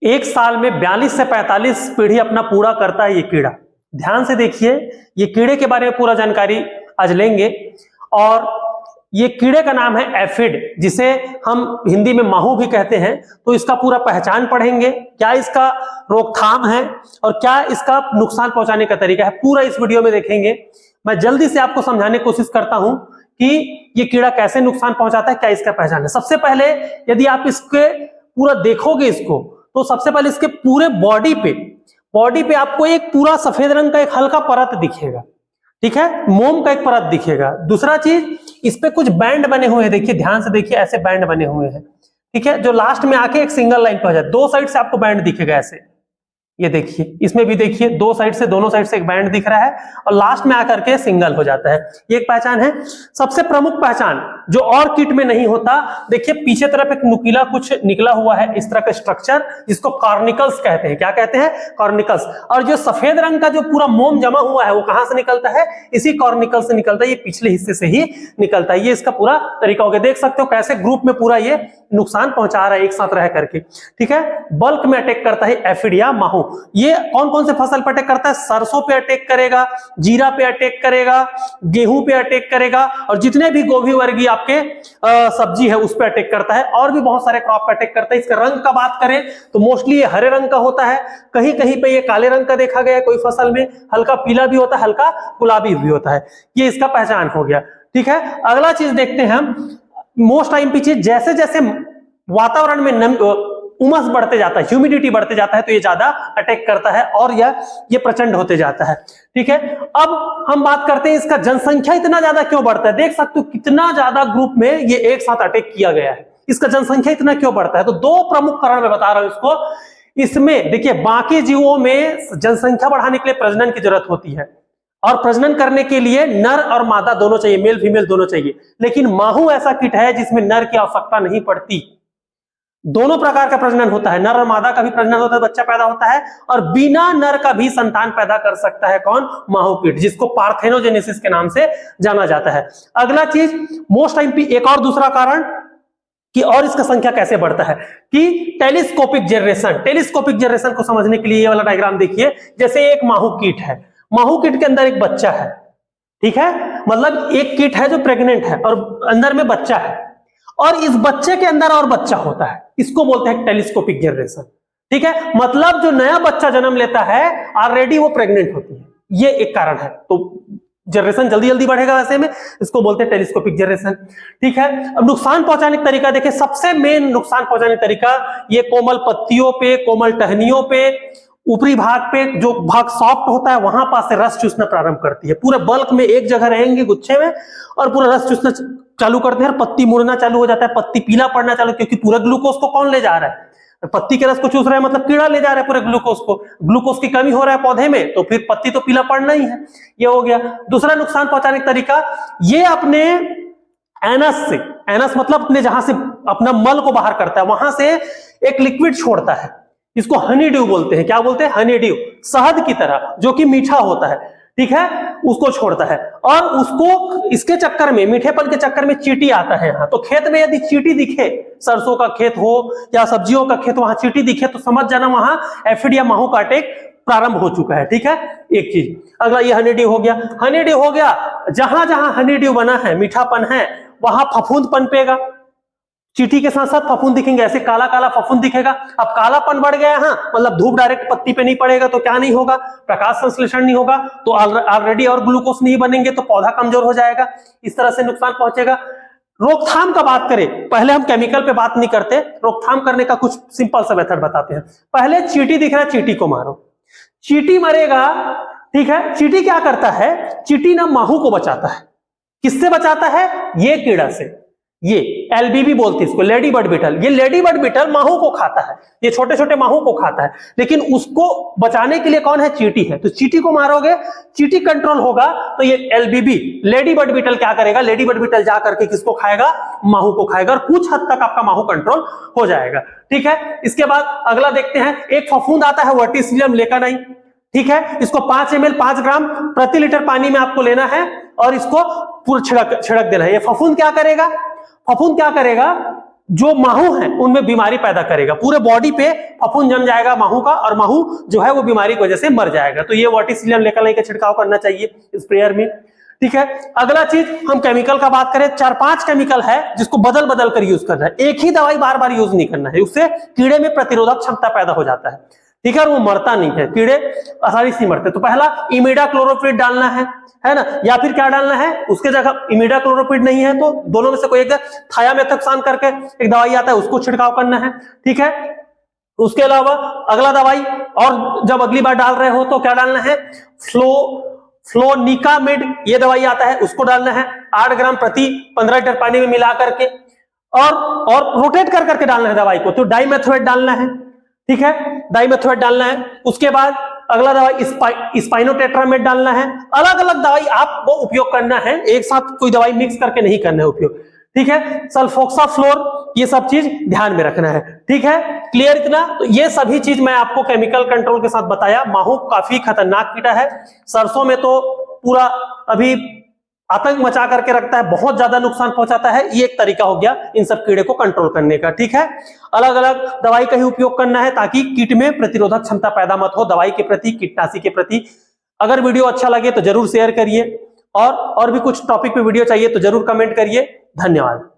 एक साल में 42 से 45 पीढ़ी अपना पूरा करता है ये कीड़ा। ध्यान से देखिए, ये कीड़े के बारे में पूरा जानकारी आज लेंगे। और ये कीड़े का नाम है एफिड, जिसे हम हिंदी में माहू भी कहते हैं। तो इसका पूरा पहचान पढ़ेंगे, क्या इसका रोकथाम है और क्या इसका नुकसान पहुंचाने का तरीका है, पूरा इस वीडियो में देखेंगे। मैं जल्दी से आपको समझाने की कोशिश करता हूं कि ये कीड़ा कैसे नुकसान पहुंचाता है, क्या इसका पहचान है। सबसे पहले यदि आप इसके पूरा देखोगे इसको, तो सबसे पहले इसके पूरे बॉडी पे आपको एक पूरा सफेद रंग का एक हल्का परत दिखेगा, ठीक है, मोम का एक परत दिखेगा। दूसरा चीज, इस पे कुछ बैंड बने हुए हैं, देखिए ध्यान से देखिए, ऐसे बैंड बने हुए हैं, ठीक है, जो लास्ट में आके एक सिंगल लाइन पे हो जाए। दो साइड से आपको बैंड दिखेगा ऐसे, ये देखिए, इसमें भी देखिए दो साइड से, दोनों साइड से एक बैंड दिख रहा है और लास्ट में आकर के सिंगल हो जाता है। ये एक पहचान है। सबसे प्रमुख पहचान जो और किट में नहीं होता, देखिए पीछे तरफ एक नुकीला कुछ निकला हुआ है, इस तरह का स्ट्रक्चर, जिसको कॉर्निकल्स कहते हैं। क्या कहते हैं? कॉर्निकल्स। और जो सफेद रंग का जो पूरा मोम जमा हुआ है, वो कहां से निकलता है? इसी कॉर्निकल से निकलता है, ये पिछले हिस्से से ही निकलता है। ये इसका पूरा तरीका हो गया। देख सकते हो कैसे ग्रुप में पूरा ये नुकसान पहुंचा रहा है एक साथ रह करके, ठीक है। बल्क में अटैक करता है एफिड या माहू। ये कौन कौन से फसल पर अटैक करता है? सरसों पे अटैक करेगा, जीरा पे अटैक करेगा, गेहूं पे अटैक करेगा, और जितने भी गोभी वर्गीय आपके सब्जी है उस पे अटैक करता है। और भी बहुत सारे क्रॉप पे अटैक करता है। इसका रंग का बात करें तो मोस्टली ये हरे रंग का होता है, कहीं कहीं पे ये काले रंग का देखा गया है, कोई फसल में हल्का पीला भी होता है, हल्का गुलाबी भी होता है। ये इसका पहचान हो गया, ठीक है। अगला चीज देखते हैं हम, मोस्ट टाइम पीछे, जैसे जैसे वातावरण में उमस बढ़ते जाता है, ह्यूमिडिटी बढ़ते जाता है, तो ये ज्यादा अटैक करता है और ये प्रचंड होते जाता है, ठीक है। अब हम बात करते हैं इसका जनसंख्या इतना ज्यादा क्यों बढ़ता है। देख सकते हो कितना ज्यादा ग्रुप में ये एक साथ अटैक किया गया है, इसका जनसंख्या इतना क्यों बढ़ता है। तो दो प्रमुख कारण मैं बता रहा हूं इसको। इसमें देखिए, बाकी जीवों में जनसंख्या बढ़ाने के लिए प्रजनन की जरूरत होती है, और प्रजनन करने के लिए नर और मादा दोनों चाहिए, मेल फीमेल दोनों चाहिए। लेकिन माहू ऐसा कीट है जिसमें नर की आवश्यकता नहीं पड़ती। दोनों प्रकार का प्रजनन होता है, नर और मादा का भी प्रजनन होता है, बच्चा पैदा होता है, और बिना नर का भी संतान पैदा कर सकता है। कौन? माहू कीट, जिसको पार्थेनोजेनेसिस के नाम से जाना जाता है। अगला चीज, मोस्ट टाइम पे एक और दूसरा कारण कि और इसका संख्या कैसे बढ़ता है, कि टेलीस्कोपिक जनरेशन। टेलीस्कोपिक जनरेशन को समझने के लिए ये वाला डायग्राम देखिए। जैसे एक माहू कीट है, माहू कीट के अंदर एक बच्चा है, ठीक है, मतलब एक कीट है जो प्रेग्नेंट है और अंदर में बच्चा है, और इस बच्चे के अंदर और बच्चा होता है, इसको बोलते हैं टेलीस्कोपिक जनरेशन, ठीक है। मतलब जो नया बच्चा जन्म लेता है ऑलरेडी वो प्रेग्नेंट होती है, ये एक कारण है। तो जनरेशन जल्दी जल्दी बढ़ेगा, वैसे में इसको बोलते हैं टेलीस्कोपिक जनरेशन, ठीक है। अब नुकसान पहुंचाने का तरीका देखिए, सबसे मेन नुकसान पहुंचाने का तरीका, ये कोमल पत्तियों पे, कोमल टहनियों पे, ऊपरी भाग पे, जो भाग सॉफ्ट होता है वहां पास से रस चूसना प्रारंभ करती है। पूरे बल्क में एक जगह रहेंगे गुच्छे में और पूरा रस चूसना चालू करते हैं, पत्ती मुड़ना चालू हो जाता है, पत्ती पीला पड़ना चालू, क्योंकि पूरा ग्लूकोज को कौन ले जा रहा है? पत्ती के रस को चूस रहा है, मतलब कीड़ा ले जा रहा है पूरे ग्लूकोज को। ग्लूकोज की कमी हो रहा है पौधे में, तो फिर पत्ती तो पीला पड़ना ही है। ये हो गया। दूसरा नुकसान पहुंचाने का तरीका, ये अपने एनस से, एनस मतलब अपने जहां से अपना मल को बाहर करता है, वहां से एक लिक्विड छोड़ता है, इसको हनी ड्यू बोलते हैं। क्या बोलते हैं? हनी ड्यू, शहद की तरह, जो कि मीठा होता है, ठीक है, उसको छोड़ता है। और उसको, इसके चक्कर में, मीठेपन के चक्कर में चींटी आता है यहाँ। तो खेत में यदि चींटी दिखे, सरसों का खेत हो या सब्जियों का खेत, वहां चींटी दिखे तो समझ जाना वहां एफिड या माहू का अटैक प्रारंभ हो चुका है, ठीक है। एक चीज। अगला ये हनी ड्यू हो गया। हनी ड्यू हो गया, जहां जहां हनी ड्यू बना है, मीठापन है, वहां फफूंद पनपेगा। चींटी के साथ साथ फफूंद दिखेंगे, ऐसे काला काला फफूंद दिखेगा। अब कालापन बढ़ गया, हाँ, मतलब धूप डायरेक्ट पत्ती पे नहीं पड़ेगा तो क्या नहीं होगा? प्रकाश संश्लेषण नहीं होगा, तो ऑलरेडी और ग्लूकोज नहीं बनेंगे, तो पौधा कमजोर हो जाएगा। इस तरह से नुकसान पहुंचेगा। रोकथाम का बात करें, पहले हम केमिकल पे बात नहीं करते, रोकथाम करने का कुछ सिंपल सा मेथड बताते हैं। पहले चींटी दिख रहा है, चींटी को मारो, चींटी मरेगा, ठीक है। चींटी क्या करता है? चींटी ना माहू को बचाता है। किससे बचाता है? ये कीड़ा से, ये एलबीबी बोलते हैं इसको, लेडी बर्ड बीटल। ये लेडी बर्ड बीटल माहू को खाता है, ये छोटे छोटे माहू को खाता है, लेकिन उसको बचाने के लिए कौन है? चींटी है। तो चींटी को मारोगे, चींटी कंट्रोल होगा, तो ये एलबीबी, लेडी बर्ड बीटल क्या करेगा? लेडी बर्ड बीटल जा करके किसको खाएगा? माहू को खाएगा, और कुछ हद तक आपका माहू कंट्रोल हो जाएगा, ठीक है। इसके बाद अगला देखते हैं, एक फफूंद आता है वर्टिसिलियम लेकानाइन, ठीक है। इसको 5 ml 5 ग्राम प्रति लीटर पानी में आपको लेना है और इसको पूरा छिड़क देना है। ये फफूंद क्या करेगा? फफूंद क्या करेगा? जो माहू है उनमें बीमारी पैदा करेगा, पूरे बॉडी पे फफूंद जम जाएगा माहू का, और माहू जो है वो बीमारी की वजह से मर जाएगा। तो ये वर्टिसिलियम लेकालाइन का छिड़काव करना चाहिए स्प्रेयर में। ठीक है, अगला चीज हम केमिकल का बात करें, 4-5 केमिकल है जिसको बदल बदल कर यूज करना है, एक ही दवाई बार बार यूज नहीं करना है, उससे कीड़े में प्रतिरोधक क्षमता पैदा हो जाता है। ठीक है, और वो मरता नहीं है, कीड़े आसानी से मरते। तो पहला इमिडाक्लोरोप्रिड डालना है ना, या फिर क्या डालना है, उसके जगह इमिडाक्लोरोप्रिड नहीं है तो दोनों में से कोई एक, थायामेथोक्सान करके एक दवाई आता है उसको छिड़काव करना है। ठीक है, उसके अलावा अगला दवाई, और जब अगली बार डाल रहे हो तो क्या डालना है, फ्लोनिकामिड ये दवाई आता है उसको डालना है 8 ग्राम प्रति 15 लीटर पानी में मिला करके, और रोटेट कर करके डालना है दवाई को। तो डाइमेथोएट डालना है। ठीक है, डाइमेथोएट डालना है। उसके बाद अगला दवाई स्पाइनोटेट्रामेड डालना है। अलग अलग दवाई आपको उपयोग करना है, एक साथ कोई दवाई मिक्स करके नहीं करना है उपयोग। ठीक है, सल्फोक्साफ्लोर ये सब चीज ध्यान में रखना है। ठीक है, क्लियर इतना? तो ये सभी चीज मैं आपको केमिकल कंट्रोल के साथ बताया। माहू काफी खतरनाक कीड़ा है, सरसों में तो पूरा अभी आतंक मचा करके रखता है, बहुत ज्यादा नुकसान पहुंचाता है। ये एक तरीका हो गया इन सब कीड़े को कंट्रोल करने का। ठीक है, अलग अलग दवाई का ही उपयोग करना है ताकि कीट में प्रतिरोधक क्षमता पैदा मत हो दवाई के प्रति, कीटनाशी के प्रति। अगर वीडियो अच्छा लगे तो जरूर शेयर करिए, और भी कुछ टॉपिक पे वीडियो चाहिए तो जरूर कमेंट करिए। धन्यवाद।